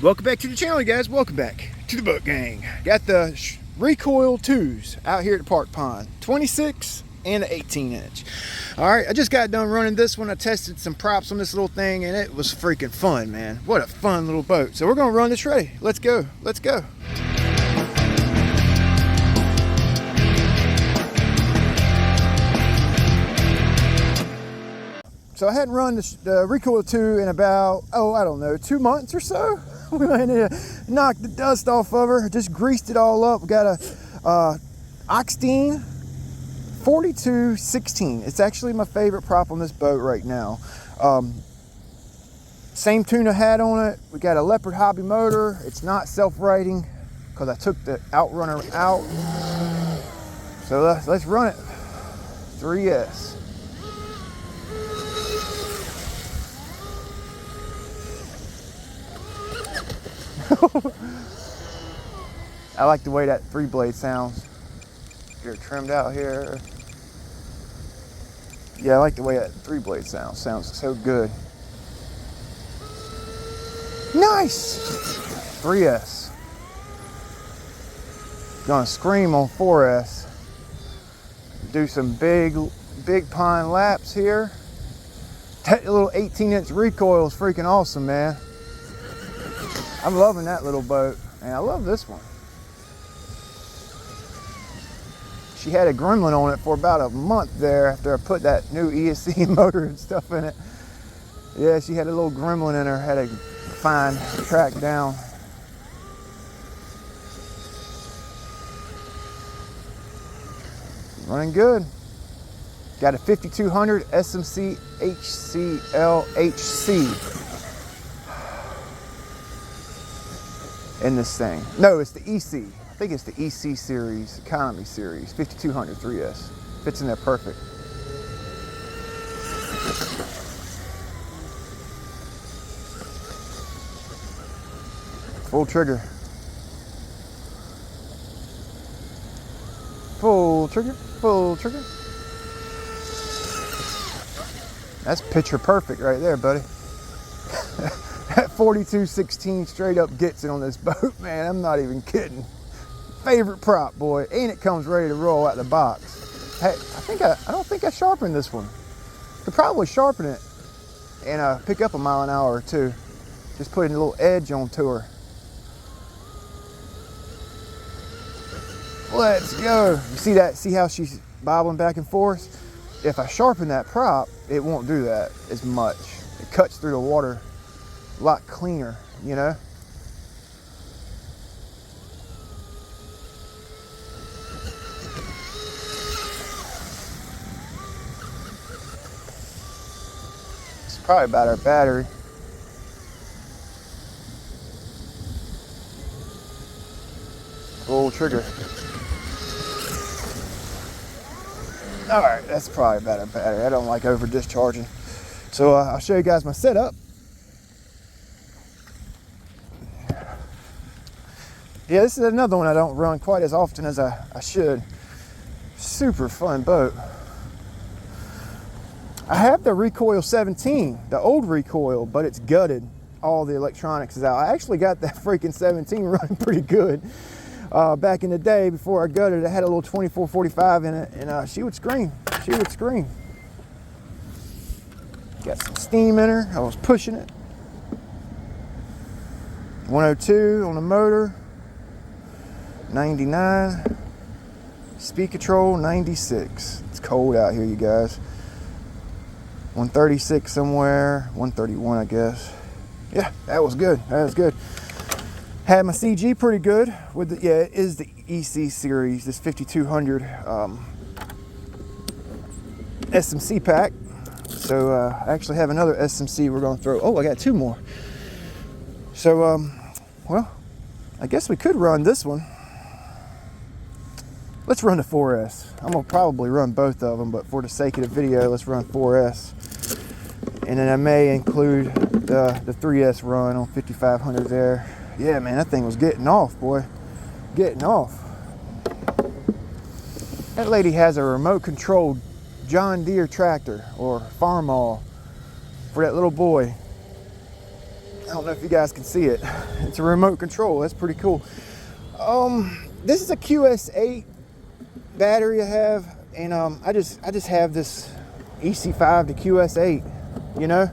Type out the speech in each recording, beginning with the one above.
Welcome back to the channel, guys. Welcome back to the boat gang. Got the Recoil 2s out here at the park pond, 26 and an 18-inch. All right, I just got done running this one. I tested some props on this little thing, and it was freaking fun, man. What a fun little boat. So we're gonna run this ready. Let's go. Let's go. So I hadn't run the Recoil 2 in about, I don't know, 2 months or so. We went in, knocked the dust off of her, just greased it all up. We got a Oxidean 4216. It's actually my favorite prop on this boat right now. Same tune I had on it. We got a Leopard hobby motor. It's not self-righting because I took the outrunner out. So let's run it. 3S. I like the way that 3-blade sounds. You're trimmed out here. Yeah, I like the way that 3-blade sounds. Sounds so good. Nice! 3S. Gonna scream on 4S. Do some big pine laps here. That little 18-inch recoil is freaking awesome, man. I'm loving that little boat, and I love this one. She had a gremlin on it for about a month there after I put that new ESC motor and stuff in it. Yeah, she had a little gremlin in her, had to find, track down. Running good. Got a 5200 SMC hcl-hc. In this thing. No, it's the EC. I think it's the EC series, economy series, 5200 3S. Fits in there perfect. Full trigger. Full trigger, full trigger. That's picture perfect right there, buddy. That 4216 straight up gets it on this boat, man. I'm not even kidding. Favorite prop, boy. And it comes ready to roll out the box. Hey, I don't think I sharpened this one. Could probably sharpen it and pick up a mile an hour or two. Just putting a little edge onto her. Let's go. You see that? See how she's bobbling back and forth? If I sharpen that prop, it won't do that as much. It cuts through the water a lot cleaner, you know? It's probably about our battery. Full trigger. All right, that's probably about our battery. I don't like over discharging. So I'll show you guys my setup. Yeah, this is another one I don't run quite as often as I should. Super fun boat. I have the Recoil 17, the old Recoil, but it's gutted. All the electronics is out. I actually got that freaking 17 running pretty good. Back in the day, before I gutted it, I had a little 2445 in it, and she would scream. She would scream. Got some steam in her. I was pushing it. 102 on the motor. 99, speed control 96. It's cold out here, you guys. 136 somewhere, 131 I guess. Yeah, that was good. That was good. Had my CG pretty good with the, yeah, it is the EC series, this 5200 SMC pack. So I actually have another SMC we're going to throw. Oh, I got 2 more. So well, I guess we could run this one. Let's run the 4S. I'm gonna probably run both of them, but for the sake of the video, let's run 4S. And then I may include the 3S run on 5500 there. Yeah, man, that thing was getting off, boy. Getting off. That lady has a remote controlled John Deere tractor or farm all for that little boy. don't know if you guys can see it. It's a remote control. That's pretty cool. This is a QS8 battery I have, and I just have this EC5 to QS8. You know,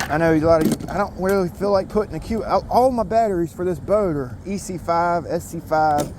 I know a lot of you. I don't really feel like putting all my batteries for this boat are EC5, SC5,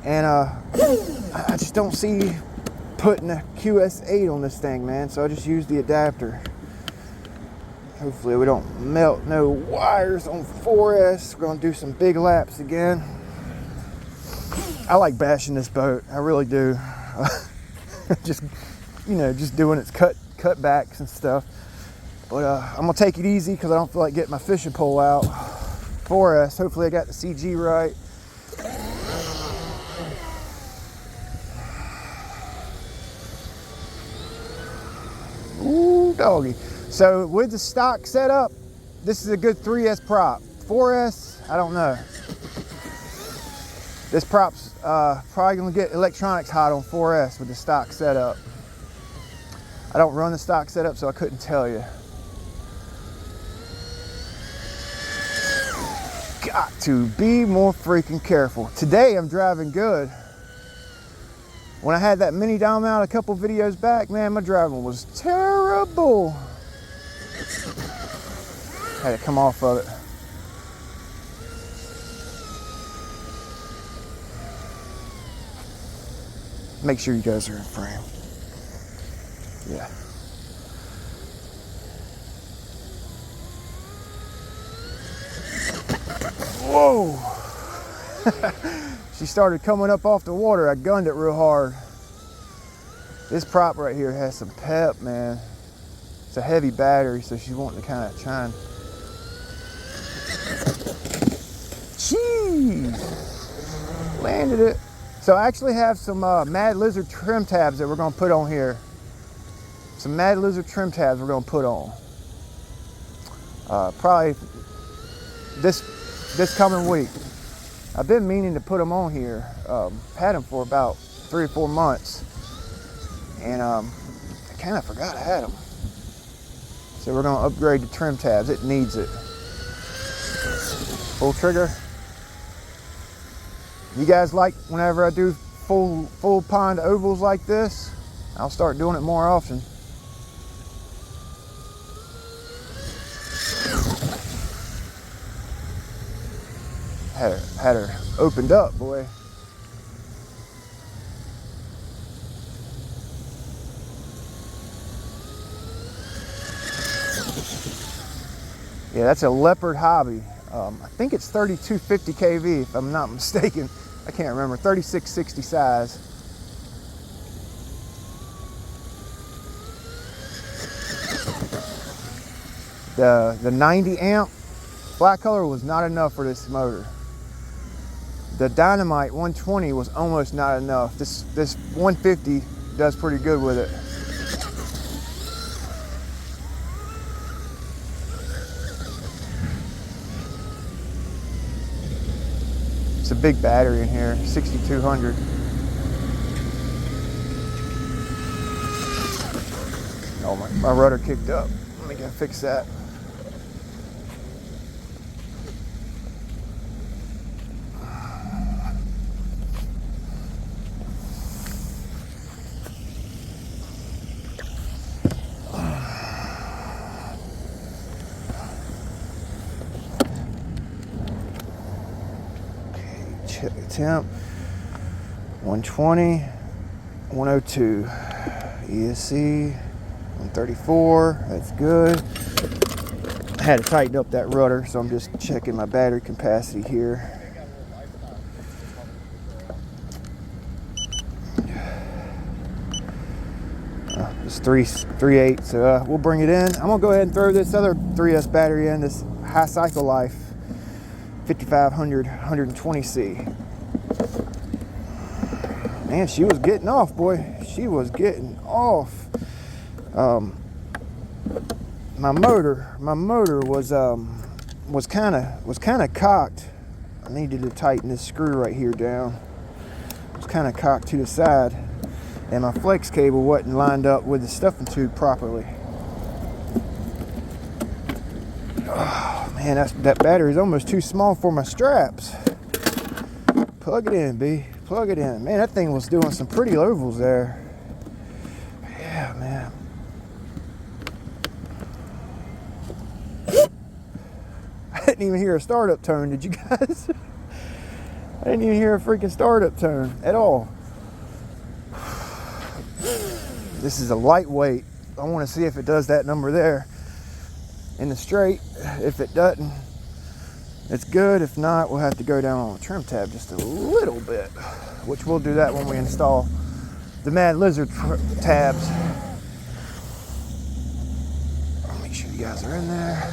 and I just don't see putting a QS8 on this thing, man. So I just use the adapter. Hopefully we don't melt no wires on 4S. We're gonna do some big laps again. I like bashing this boat, I really do. Just, you know, just doing its cutbacks and stuff. But I'm gonna take it easy because I don't feel like getting my fishing pole out. 4S, hopefully I got the CG right. Ooh, doggy. So with the stock setup, this is a good 3S prop. 4S, I don't know. This prop's probably gonna get electronics hot on 4S with the stock setup. I don't run the stock setup, so I couldn't tell you. Got to be more freaking careful. Today I'm driving good. When I had that mini dom out a couple videos back, man, my driving was terrible. Had to come off of it. Make sure you guys are in frame. Yeah. Whoa. She started coming up off the water. I gunned it real hard. This prop right here has some pep, man. It's a heavy battery, so she's wanting to kind of try and... Jeez! Landed it. So I actually have some Mad Lizard trim tabs that we're going to put on here. Some Mad Lizard trim tabs we're going to put on. Probably this coming week. I've been meaning to put them on here. Had them for about 3 or 4 months. And I kind of forgot I had them. So we're going to upgrade the trim tabs. It needs it. Full trigger. You guys like whenever I do full pond ovals like this? I'll start doing it more often. Had her opened up, boy. Yeah, that's a Leopard hobby. I think it's 3250 kV if I'm not mistaken. I can't remember, 3660 size. The 90 amp black color was not enough for this motor. The Dynamite 120 was almost not enough. This 150 does pretty good with it. It's a big battery in here, 6200. Oh, my rudder kicked up. Let me go fix that. Check the temp. 120, 102. ESC 134. That's good. I had to tighten up that rudder, so I'm just checking my battery capacity here. It's 3.8, so we'll bring it in. I'm gonna go ahead and throw this other 3S battery in, this high cycle life 5500 120C. Man, she was getting off, boy. She was getting off. My motor was kind of cocked. I needed to tighten this screw right here down. It was kind of cocked to the side, and my flex cable wasn't lined up with the stuffing tube properly. Man, that battery is almost too small for my straps. Plug it in, B. Plug it in. Man, that thing was doing some pretty ovals there. Yeah, man. I didn't even hear a startup tone, did you guys? I didn't even hear a freaking startup tone at all. This is a lightweight. I want to see if it does that number there in the straight. If it doesn't, it's good. If not, we'll have to go down on the trim tab just a little bit, which we'll do that when we install the Mad Lizard tabs. I'll make sure you guys are in there.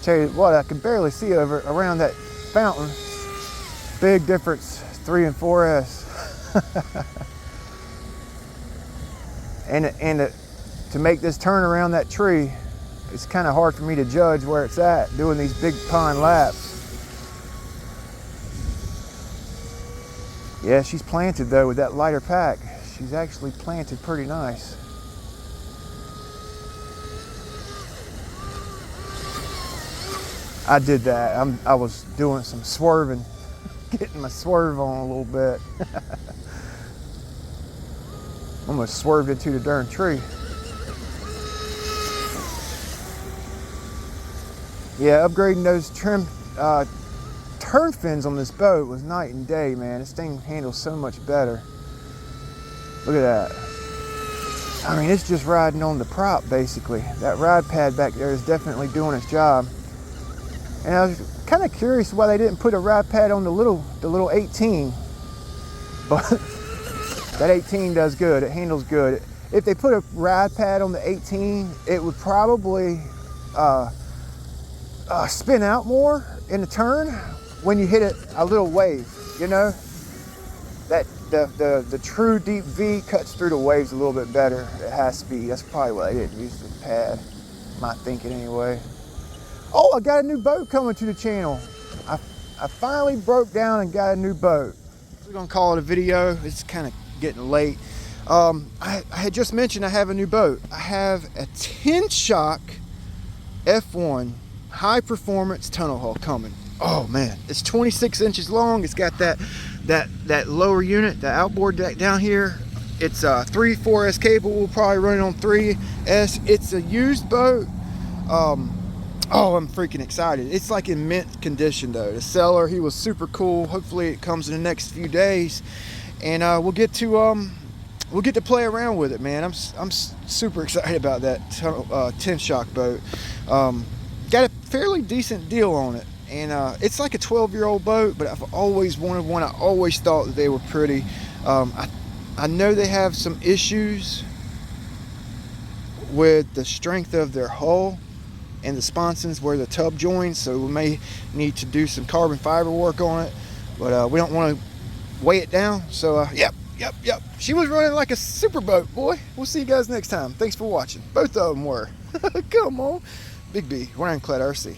Tell you what, I can barely see over around that fountain. Big difference, 3 and 4S. and to make this turn around that tree, it's kind of hard for me to judge where it's at doing these big pond laps. Yeah, she's planted though with that lighter pack. She's actually planted pretty nice. I did that. I was doing some swerving, getting my swerve on a little bit. Almost swerved into the darn tree. Yeah, upgrading those trim turn fins on this boat was night and day, man. This thing handles so much better. Look at that. I mean, it's just riding on the prop, basically. That ride pad back there is definitely doing its job. And I was kind of curious why they didn't put a ride pad on the little 18. But that 18 does good. It handles good. If they put a ride pad on the 18, it would probably spin out more in the turn when you hit it a little wave. You know, that the true deep V cuts through the waves a little bit better at high speed. That's probably why they didn't use the pad. My thinking anyway. Oh, I got a new boat coming to the channel. I finally broke down and got a new boat. We're gonna call it a video. It's kind of getting late. I had just mentioned I have a new boat. I have a 10-shock F1 high performance tunnel hull coming. Oh man, it's 26 inches long. It's got that lower unit, the outboard deck down here. It's a 3/4S cable. We'll probably run it on 3S. It's a used boat. Oh, I'm freaking excited. It's like in mint condition though. The seller, he was super cool. Hopefully it comes in the next few days, and we'll get to play around with it, man. I'm super excited about that 10-shock boat. Got a fairly decent deal on it, and it's like a 12-year-old boat, but I've always wanted one. I always thought that they were pretty. I know they have some issues with the strength of their hull and the sponsons where the tub joins, so we may need to do some carbon fiber work on it, but we don't want to weigh it down. So yep, she was running like a super boat, boy. We'll see you guys next time. Thanks for watching. Both of them were. Come on. Big B, Ironclade RC.